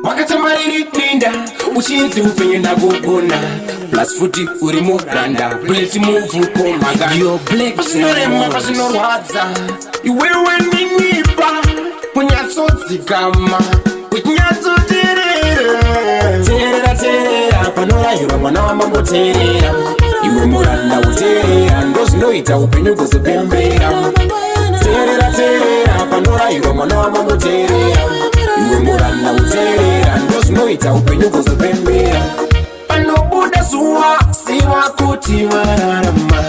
Wakatamariri pinda uchinzi upenye ndagugona plus futi uri muranda bullet move komaga yo black pasinorema pasinorwadza iwewe ninipa kunyatsodzikama kunyatsoterera terera panorayirwa mwana wamamboterera iwe muranda uterera ndozvinoita upenyu kuzopembera terera panorayirwa mwana wamamboterera iwe muranda uterera ndozvinoita upenyu kuzopembera panobuda zuva siva kuti vararama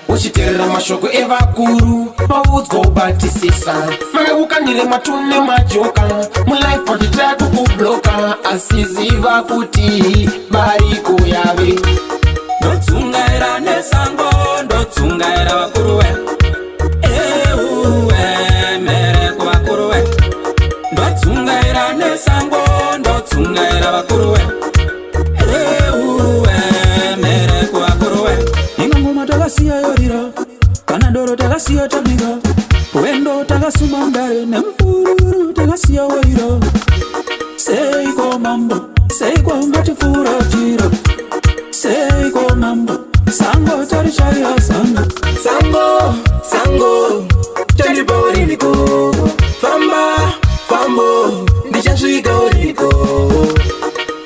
uchiterera mashoko evakuru vaudzwa ubatisisa mameukanire matune majoka mulife panditaya kukubloka asiziva kuti bariko yave ndotsungaira nesango ndotsungaira vakuruwe mere kuvakuruwe ndotsungaira nesango ndotsungaira vakuruwe mere kuvakuruwe ingangoma takasiya yorira kana ndoro takasiya tabika wendo takasuma ndare nemupururu takasiya worira seiko mambo seiko matifura jira seiko mambo sango tarishaira sango taripa uriniko fambo ndichasvika uriniko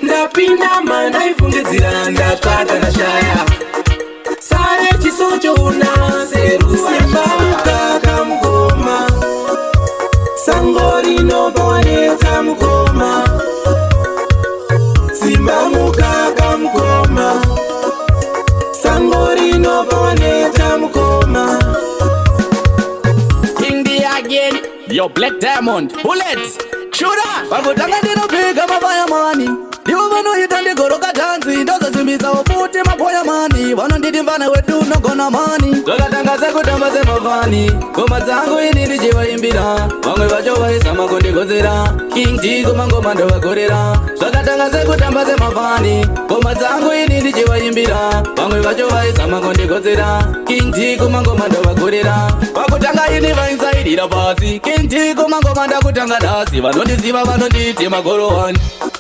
ndapinda mandaifungidzira ndatsvaka ndashaya sare chiso chouna serusimba mukaka mukoma sango rinopawanedza mukoma simba mukaka mukoma sango rinopawanedza mukoma King again yo Black Diamond bullets shura vakutanga ndinopika mabaya mani ivo vanoita ndigoroka dhanzi ndozosimbisa ufuti mapoya mani vanonditi mvana wedu unogona mani zvakatanga sekutamba semafani ngoma dzangu ini ndichivaimbira vamwe vacho vaisa makondigodzera King D kumangoma ndovagorera zvakatanga sekutamba semafani ngoma dzangu ini ndichivaimbira vamwe vacho vaisa makondigodzera King D kumangoma ndovagorera vakutanga ini vainsaidira pasi King D kumangoma ndakutanga dasi vanondiziva vanonditi magoro 1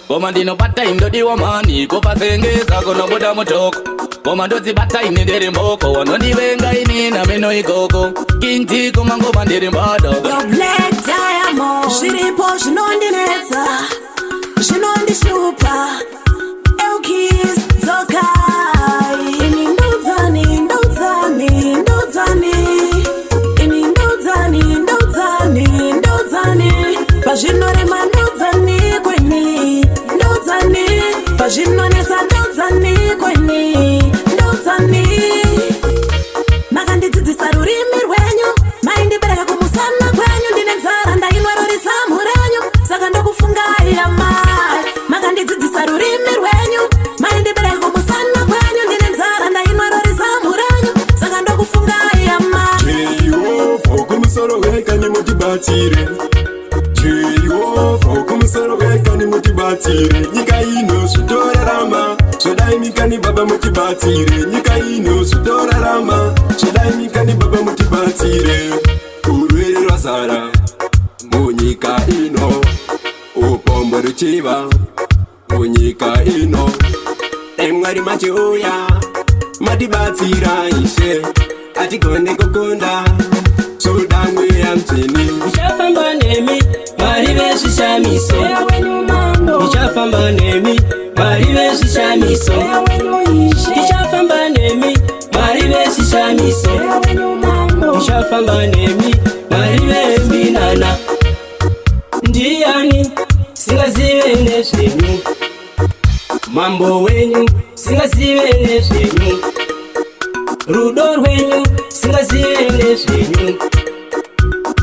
Goma ndinobata indodiwa mani kupasengesa kunobuda mutoko Goma ndodzibata ini ndiri mboko wanondivenga ini na meno ikoko King T kumangoma ndiri mbada Yo Black Diamond zviripo zvinondinetsa zvinondishupa Elkis Zokai ini ndodzani ini ndodzani pazvinorema ndodzani kweni pazvinonetsa ndodzani kweni makandidzidzisa rurimi rwenyu maindibereka kumusana kwenyu ndine nzara ndainwarorisa murenyu saka ndokufungaira mai makandidzidzisa rurimi rwenyu maindibereka kumusana kwenyu ndine nzara ndainwarorisa murenyu saka ndokufungaira mai Jehova kumusoro weka nimutibatsire Jehova kumusoro weka nimutibatsire nyika ino zvitorarama zvodai mikani baba mutibatsire nyika ino zvitorarama zvodai mikani baba mutibatsire urwere rwazara munyika ino upombo ruchiva munyika ino emwari machiuya matibatsira ishe atigone kukunda sudangwe yamtini ndichafamba nemi mari vezvishamiso ndichafamba nemi mari vezvishamiso ndichafamba nemi mari vezvishamiso ndichafamba nemi mari vezvinana ndiani singazive nezvenyu mambo wenyu singazive nezvenyu rudo rwenyu singazive nezvenyu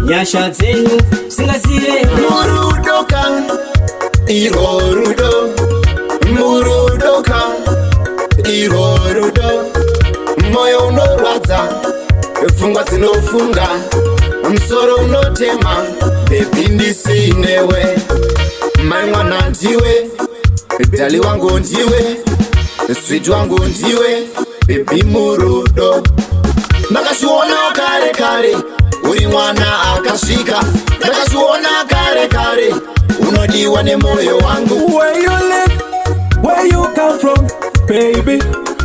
nyasha dzenyu singazive murudoka irwo rudo murudoka irwo rudo moyo unorwadza pfungwa dzinofunga musoro unotema bebi ndisinewe mai mwana ndiwe dali wangu ndiwe switi wangu ndiwe bebi murudo ndakazviona kare uri mwana akasvika ndakazviona kare unodiwa nemoyo wangu. Where you live, where you come from, baby.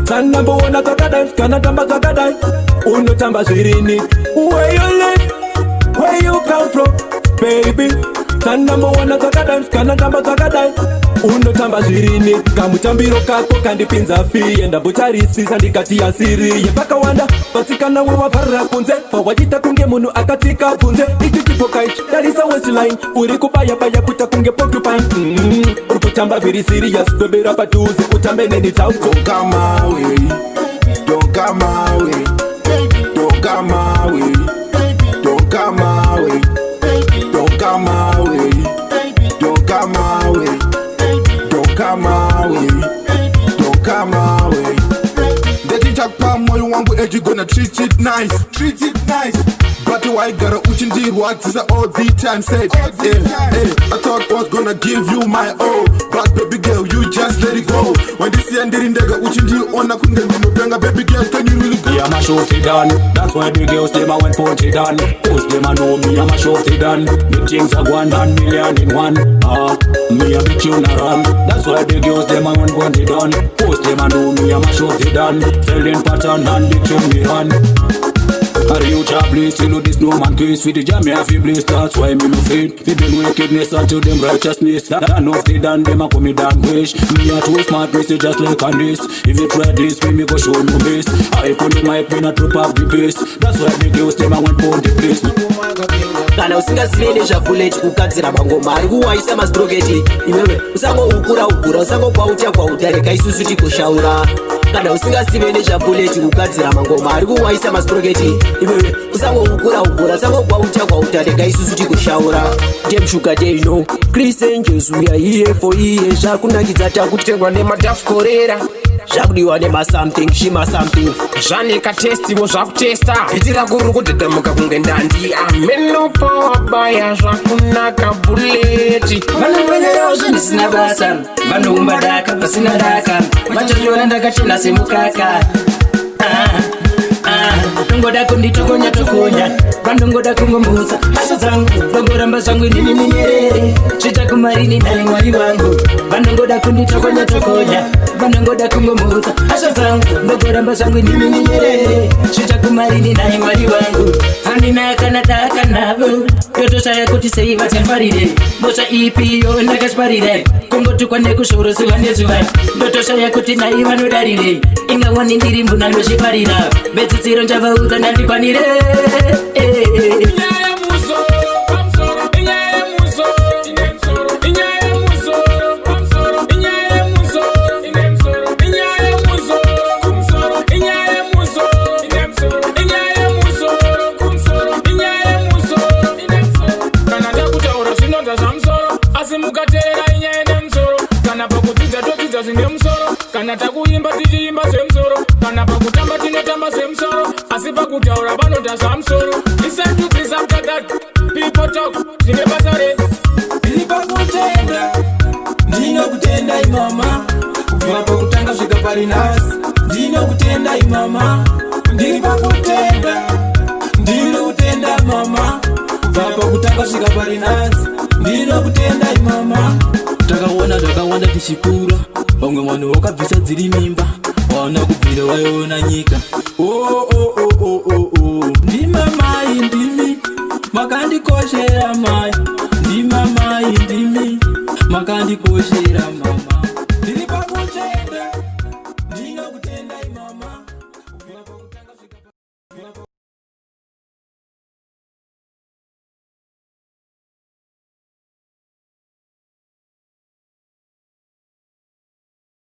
Sanambo wana kakadai, kanatamba kakadai, unotamba zirini. Where you live, where you come from, baby. Sanambo wana kakadai, kanatamba kakadai, unotamba zirini. Kamutambiro kako kandipinza fiye, ndabucharisisa ndikati ya siri. Yepaka wanda, pasikana wewa parra kunze, pawajita kunge munu akatika punze. Ikitipo kai, that is a waistline, uri kubaya baya kuta kunge porcupine. Urukutamba very serious, bebera patuze, utambe neni tauko. Don't come my way, don't come my way, don't come my way, don't come my way, don't come my way, don't come my way, don't come my way, don't come my way. Daddy Jackpot, moyo wangu edgy gonna treat it nice, treat it nice. But why gotta uchindir what is all the time said? I thought I was gonna give you my all, but baby girl you just let it go. When this end didn't dega uchindir ona kunge mbenga, baby girl can you really go? Yeah, my show it done. That's why the girls them a went punch it done. Post them a know me, I'm a show it done. The things are going on million in one. Me a big tune a run. That's why the girls them a went punch it done. Post them a know me, I'm a show it done. Selling pattern and the tune me run. Are you jobless? You know this no man case. With the jam, me have to bliss. That's why me no fade. We build wickedness unto them righteousness. That enough they done, them a call me damn wish. Me a too smart, me say just like on this. If you try this, me go show no base. I put the mic, me not drop off the bass. That's why the girls them a went pound the place. Kana usingasivele zvabuleti kugadzira mangoma ari kuwaisa masprogeti. Iwewe usango ukura usango kwauta reka isusu tikoshaura. Kana usingasivele zvabuleti kugadzira mangoma ari kuwaisa masprogeti. Iwewe usango ukura usango kwauta reka isusu tikoshaura. Dem sugar day no Chris Angels we are here for years. Zvakunakidza takutengwa nemadafu korera. Zvakudiwa nema something shima something. Zvanika testiwo zvakutesta. Itira kuri kudhedhamuka kunge ndandi. Ameno pawabaya zvakunaka buleti. Vanovanyawo zvinhu zvisina basa. Vanoumba daka pasina daka. Vachochiona ndakachena semukaka. Nongoda kunditokonya tokonya. Vanongoda kungomutsa hasha dzangu. Vangoramba zvangu ndini minyerere. Svita kumarini naye Mwari wangu. Vanongoda kunditokonya tokonya. Vanongoda kungomutsa hasha dzangu. Vangoramba zvangu ndini minyerere. Svita kumarini naye Mwari wangu. Handina kana daka navo. Yotoshaya kuti sei vatamfarire. Mbosha ipiyo ndakachparire. Kungotukwa nekushoro zuva nezuva. Ndotoshaya kuti nai vanodarire. Ingawani ndiri mbuna ndozviparira. Betsitsiro njavaudza ndandikwanire. Kana takuimba tichiimba semsoro. Kana pakutamba tinotamba semsoro. Asi pakutaura vanoda zvamsoro. Listen to this after that. People talk, tine basare. Ndiri pakutenda, ndinokutenda imama. Kubvira pakutanga svika parinasi. Ndinokutenda imama. Ndiri pakutenda, ndinokutenda mama. Kubvira pakutanga svika parinasi. Ndinokutenda imama. Takaona zvakawanda tichikura. Vamwe vanhu vakabvisa dziri mimba. Vaona kubvira vaiona nyika. Ndimamai ndimi makandikoshera mai. Ndimamai ndimi makandikoshera mama.